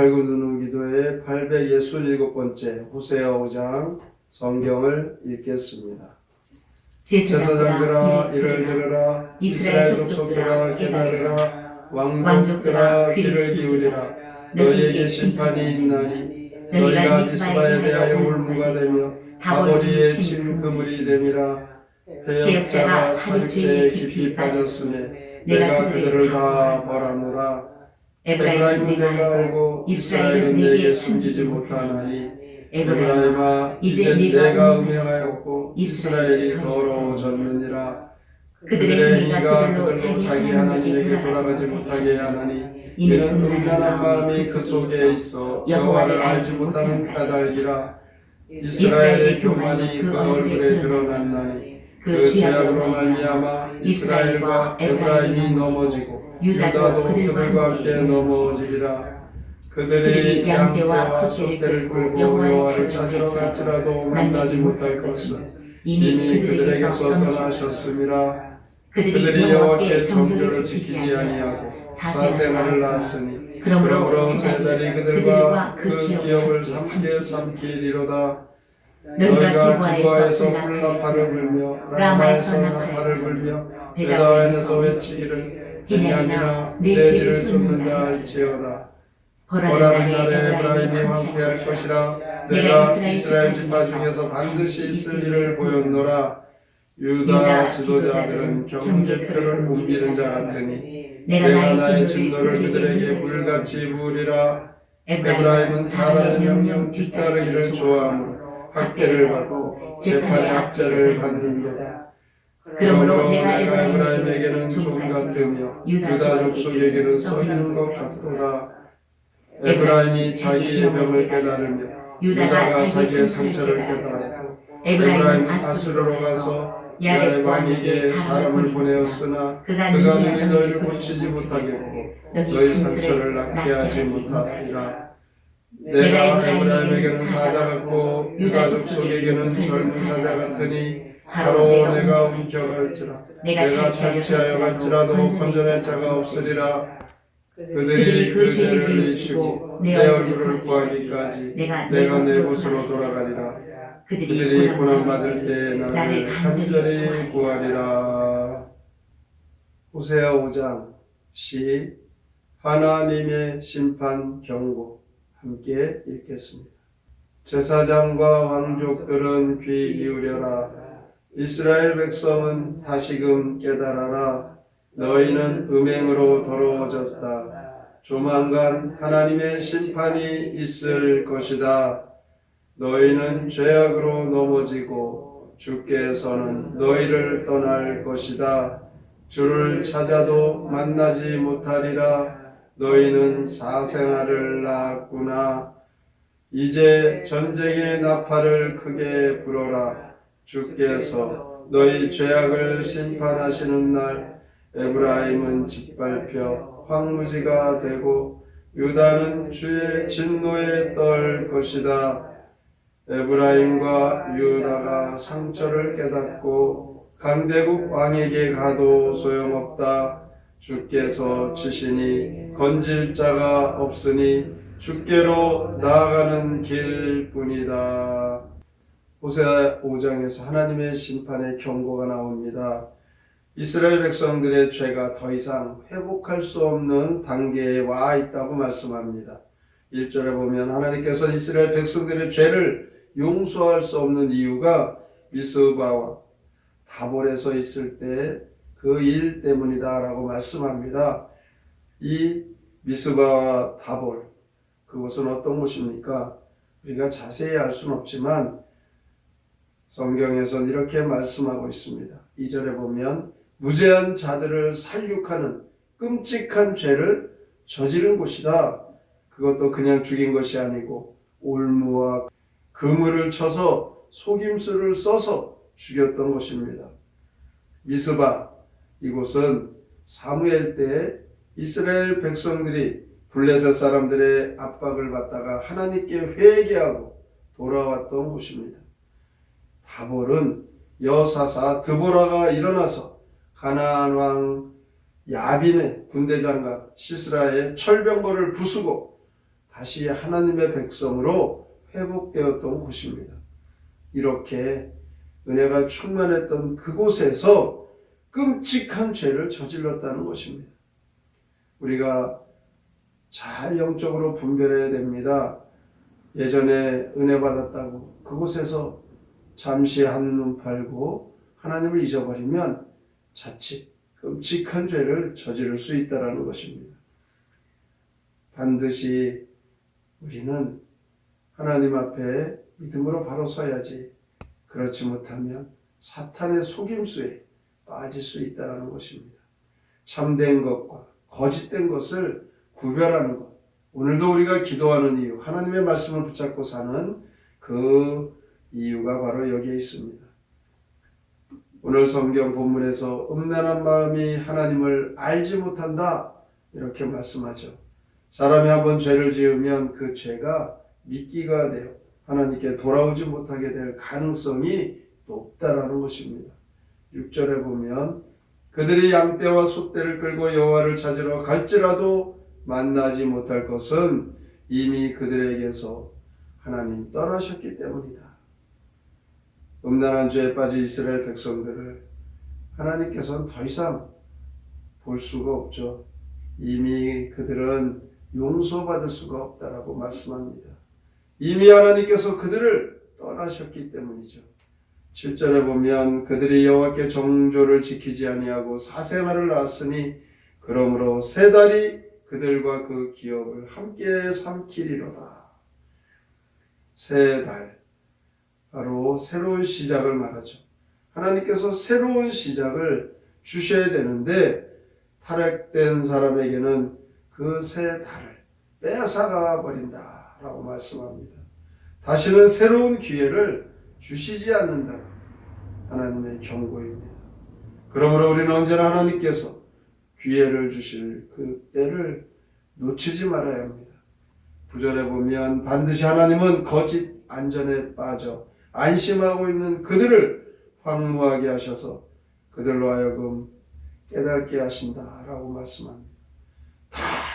달구 누누 기도의 867번째 호세아 5장 성경을 읽겠습니다. 제사장들아 이를 들으라. 이스라엘 족속들아 깨달으라. 왕족들아 귀를 기울이라. 너희에게 심판이 있나니 너희가 미스바에 대하여 올무가 되며 다보리에 친 그물이 됨이라. 해역자가 살육죄에 깊이 빠졌으니 내가 그들을 다 벌하노라. 에브라임은 내가 알고 이스라엘은 내게 숨기지 못하나니 에브라임아 이제 내가 음행하였고 이스라엘이 더러워졌느니라. 그들의 행위가 그들로 자기 하나님에게 돌아가지 못하게 하나니 이는 음란한 마음이 그 속에 있어 여호와를 알지 못하는 까닭이라. 이스라엘의 교만이 그 얼굴에 드러났나니 그 죄악으로 말미암아 이스라엘과 에브라임이 넘어지고 유다도 그들과 함께 넘어지리라. 그들이 양떼와 소떼를 끌고 여호와를 찾으러 갈지라도 만나지 못할 것은 이미 그들에게서 떠나셨음이라. 그들이 여호와께 정죄를 지키지 아니하고 사생활을 낳았으니 그러므로 세자리 그들과 그 기업을 함께 삼키리로다. 너희가 기브아에서 훌라파를 불며 라마에서 나팔을 불며 베다웬에서 외치기를 베냐민아 내 뒤를 쫓는다 할지어다. 벌하는 날에 에브라임이 황폐할 것이라. 내가 이스라엘 지파 중에서 반드시 있을 일을 보였노라. 유다 지도자들은 경계표를 옮기는 자 같으니 내가 나의 진노를 그들에게 물같이 부으리라. 에브라임은 사람의 명령 뒤따르기를 좋아하므로 학대를 받고 재판의 학자를 받는도다. 그러므로 내가 에브라임에게는 종 같으며 유다 족속에게는 써있는 것 같도다. 에브라임이 자기의 병을 깨달으며 유다가 자기의 상처를 깨달았고 에브라임은 아수르로 가서 야렉 왕에게 사람을 보내었으나 그가 능히 너희를 고치지 못하겠고 너희 상처를 낫게 하지 못하리라. 내가 에브라임에게는 사자 같고 유다 족속에게는 젊은 사자 같으니 바로 내가 옮겨갈지라. 내가 탈취하여 갈지라도 건져낼 자가 없으리라. 그들이 그 죄를 잊히고 내 얼굴을 구하기까지 내가 내 곳으로 돌아가리라. 그들이 고난받을 때 나를 간절히 구하리라. 호세아 5장 시 하나님의 심판 경고 함께 읽겠습니다. 제사장과 왕족들은 귀 기울여라. 이스라엘 백성은 다시금 깨달아라. 너희는 음행으로 더러워졌다. 조만간 하나님의 심판이 있을 것이다. 너희는 죄악으로 넘어지고 주께서는 너희를 떠날 것이다. 주를 찾아도 만나지 못하리라. 너희는 사생활을 낳았구나. 이제 전쟁의 나팔을 크게 불어라. 주께서 너희 죄악을 심판하시는 날 에브라임은 짓밟혀 황무지가 되고 유다는 주의 진노에 떨 것이다. 에브라임과 유다가 상처를 깨닫고 강대국 왕에게 가도 소용없다. 주께서 치시니 건질 자가 없으니 주께로 나아가는 길뿐이다. 호세아 5장에서 하나님의 심판의 경고가 나옵니다. 이스라엘 백성들의 죄가 더 이상 회복할 수 없는 단계에 와 있다고 말씀합니다. 1절에 보면 하나님께서 이스라엘 백성들의 죄를 용서할 수 없는 이유가 미스바와 다볼에서 있을 때 그 일 때문이다 라고 말씀합니다. 이 미스바와 다볼, 그곳은 어떤 곳입니까? 우리가 자세히 알 수는 없지만 성경에서는 이렇게 말씀하고 있습니다. 2절에 보면 무죄한 자들을 살육하는 끔찍한 죄를 저지른 곳이다. 그것도 그냥 죽인 것이 아니고 올무와 그물을 쳐서 속임수를 써서 죽였던 것입니다. 미스바, 이곳은 사무엘 때 이스라엘 백성들이 블레셋 사람들의 압박을 받다가 하나님께 회개하고 돌아왔던 곳입니다. 다볼은 여사사 드보라가 일어나서 가나안 왕 야빈의 군대장관 시스라의 철병거를 부수고 다시 하나님의 백성으로 회복되었던 곳입니다. 이렇게 은혜가 충만했던 그곳에서 끔찍한 죄를 저질렀다는 것입니다. 우리가 잘 영적으로 분별해야 됩니다. 예전에 은혜 받았다고 그곳에서 잠시 한눈 팔고 하나님을 잊어버리면 자칫 끔찍한 죄를 저지를 수 있다는 것입니다. 반드시 우리는 하나님 앞에 믿음으로 바로 서야지, 그렇지 못하면 사탄의 속임수에 빠질 수 있다는 것입니다. 참된 것과 거짓된 것을 구별하는 것, 오늘도 우리가 기도하는 이유, 하나님의 말씀을 붙잡고 사는 그 이유가 바로 여기에 있습니다. 오늘 성경 본문에서 음란한 마음이 하나님을 알지 못한다, 이렇게 말씀하죠. 사람이 한번 죄를 지으면 그 죄가 미끼가 되어 하나님께 돌아오지 못하게 될 가능성이 높다라는 것입니다. 6절에 보면 그들이 양떼와 소떼를 끌고 여호와를 찾으러 갈지라도 만나지 못할 것은 이미 그들에게서 하나님 떠나셨기 때문이다. 음란한 죄에 빠진 이스라엘 백성들을 하나님께서는 더 이상 볼 수가 없죠. 이미 그들은 용서받을 수가 없다라고 말씀합니다. 이미 하나님께서 그들을 떠나셨기 때문이죠. 7절에 보면 그들이 여호와께 정조를 지키지 아니하고 사생아를 낳았으니 그러므로 세 달이 그들과 그 기업을 함께 삼키리로다. 세 달, 바로 새로운 시작을 말하죠. 하나님께서 새로운 시작을 주셔야 되는데 타락된 사람에게는 그 세 달을 빼앗아가 버린다라고 말씀합니다. 다시는 새로운 기회를 주시지 않는다는 하나님의 경고입니다. 그러므로 우리는 언제나 하나님께서 기회를 주실 그 때를 놓치지 말아야 합니다. 9절에 보면 반드시 하나님은 거짓 안전에 빠져 안심하고 있는 그들을 황무하게 하셔서 그들로 하여금 깨닫게 하신다라고 말씀합니다. 다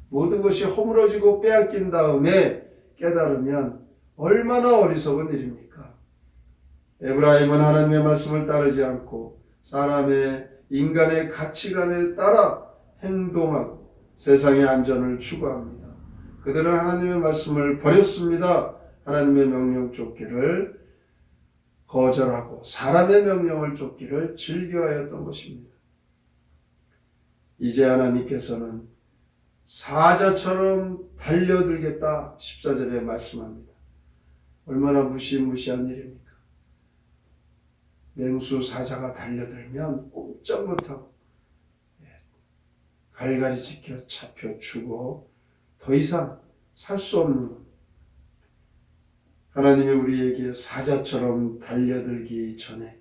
모든 것이 허물어지고 빼앗긴 다음에 깨달으면 얼마나 어리석은 일입니까? 에브라임은 하나님의 말씀을 따르지 않고 사람의 인간의 가치관에 따라 행동하고 세상의 안전을 추구합니다. 그들은 하나님의 말씀을 버렸습니다. 하나님의 명령 쫓기를 거절하고 사람의 명령을 쫓기를 즐겨하였던 것입니다. 이제 하나님께서는 사자처럼 달려들겠다 14절에 말씀합니다. 얼마나 무시무시한 일입니까? 맹수 사자가 달려들면 꼼짝 못하고 갈갈이 지켜 잡혀 죽어 더 이상 살 수 없는 것. 하나님이 우리에게 사자처럼 달려들기 전에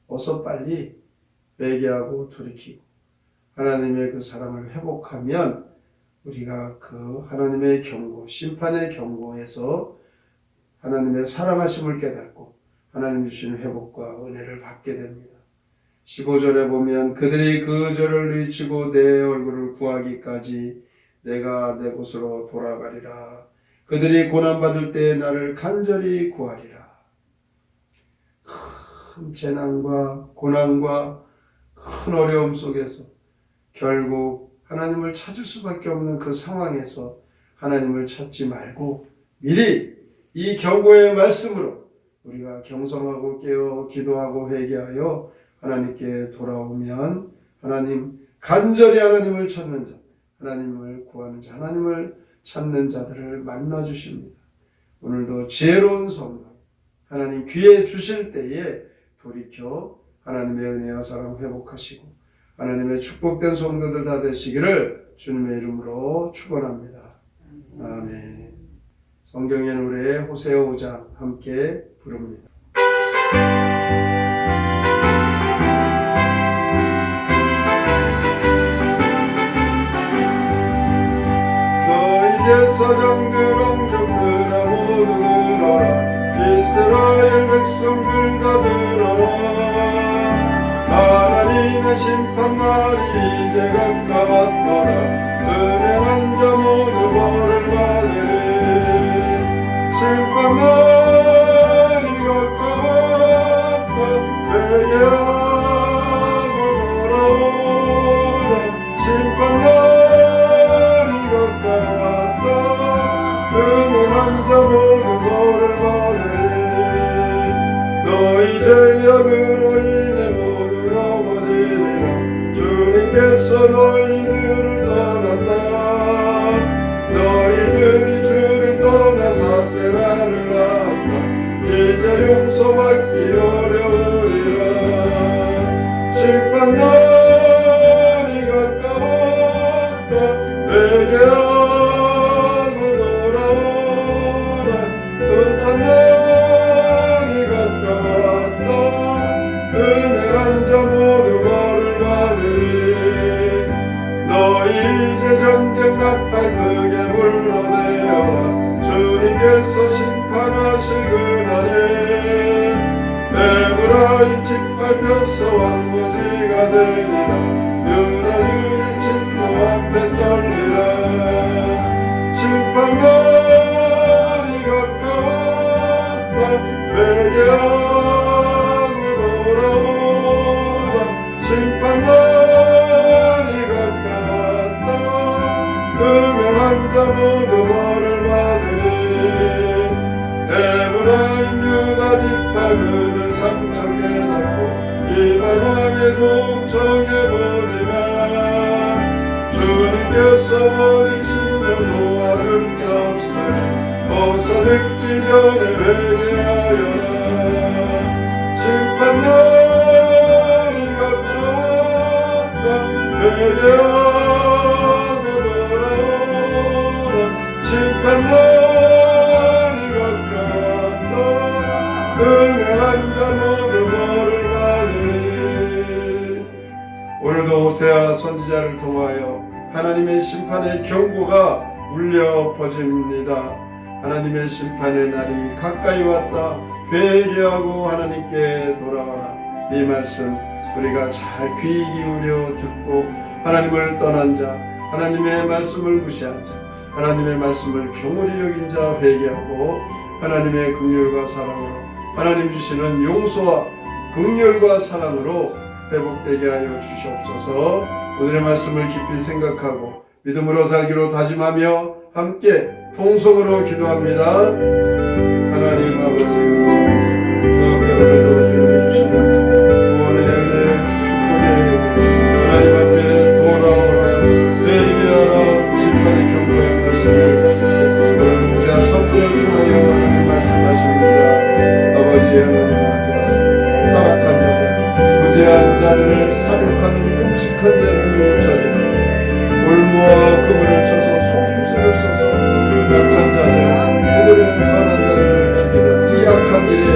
어서 빨리 회개하고 돌이키고 하나님의 그 사랑을 회복하면 우리가 그 하나님의 경고, 심판의 경고에서 하나님의 사랑하심을 깨닫고 하나님 주신 회복과 은혜를 받게 됩니다. 15절에 보면 그들이 그 저를 위치고 내 얼굴을 구하기까지 내가 내 곳으로 돌아가리라. 그들이 고난받을 때 나를 간절히 구하리라. 큰 재난과 고난과 큰 어려움 속에서 결국 하나님을 찾을 수밖에 없는 그 상황에서 하나님을 찾지 말고 미리 이 경고의 말씀으로 우리가 경성하고 깨어 기도하고 회개하여 하나님께 돌아오면 하나님 간절히 하나님을 찾는 자, 하나님을 구하는 자, 하나님을 찾는 자들을 만나 주십니다. 오늘도 지혜로운 성도 하나님 기회 주실 때에 돌이켜 하나님의 은혜와 사랑 회복하시고 하나님의 축복된 성도들 다 되시기를 주님의 이름으로 축원합니다. 아멘. 성경의 노래 호세아 5장 함께 부릅니다. 사장들 왕족들아 모두 들어라. 이스라엘 백성들 다 들어라. 하나님의 심판날이 이제 가까웠도다. 음행한 자 모두 벌을 받으리. 심판날이 가까웠다. 회개하고 돌아오라. 심판날이 가까웠다. 음행한 자 모두 벌을 받으리. 너희 죄악으로 인해 모두 넘어지리라. 주님께서 너희들을 떠났다. 너희들이 주를 떠나 사세라를 낳았다. 이제 용서받기 어려우리라. 심판날이 가까웠다. 회개하고 돌아오라. 심판날이 가까웠다. 음행한 자 모두 벌을 받으리. 너희 이제 전쟁 나팔 크게 불러대어라. 주님께서 심판하실 그날에 에브라임 집 밟혀서 왕무지가 되리라. 유다 유리 진노 앞에 떨리라. 심판날이 가까웠다. 회개하고 돌아오라. 심판날이 가까웠다. 음행한 자 모두 벌을 받으리. 에브라임 유다 지파 그들 상처 깨닫고 이방왕의 동청해보지만 주님께서 버리시면 도와줄 자 없으니 어서 늦기 전에 회개하여라. 심판날이 가까웠다. 회개하고 돌아오라. 심판날이 가까웠다. 음행한 자 모두 벌을 받으리. 오늘도 호세아 선지자를 통하여 하나님의 심판의 경고가 울려 퍼집니다. 하나님의 심판의 날이 가까이 왔다. 회개하고 하나님께 돌아와라. 이 말씀 우리가 잘 귀 기울여 듣고 하나님을 떠난 자, 하나님의 말씀을 무시한 자, 하나님의 말씀을 경홀히 여긴 자 회개하고 하나님의 긍휼과 사랑으로 하나님 주시는 용서와 긍휼과 사랑으로 회복되게 하여 주시옵소서. 오늘의 말씀을 깊이 생각하고 믿음으로 살기로 다짐하며 함께 통성으로 기도합니다. 하나님 아버지, 주 앞에 오늘도 주님이 주시는 구원의 은혜, 축복의 하나님 앞에 돌아오라. 회개하라. 심판의 경고의 말씀을 호세아 선지자를 통하여 하나님 말씀하십니다. 아버지 하나님 앞에서 타락한 자들, 무죄한 자들을 사륙하는 끔찍한 죄를 묻혀주고 골무와 그물을 쳐서 속임수를 써서 약한 자들, 그들을 선한 자들을 죽이는 이 약한 일에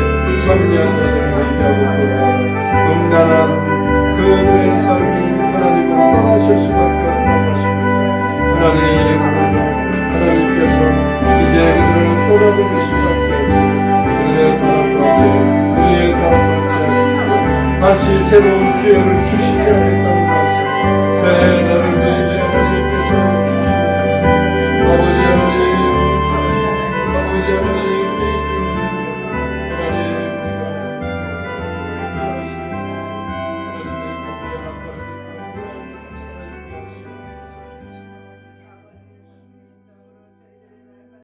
참여한 자들을 회개하고 돌아오라. 음란한 그들의 삶이 하나님을 떠나실 수밖에 없는 것입니다. 하나님께서 이제 그들을 떠나보낼 수밖에 없고 그들의 타락과 죄, 우리의 타락과 죄 다시 새로운 기회를 주시게 하겠다는 말씀, 새 날을 내게 하나님께서 주시옵소서. 아버지 하나님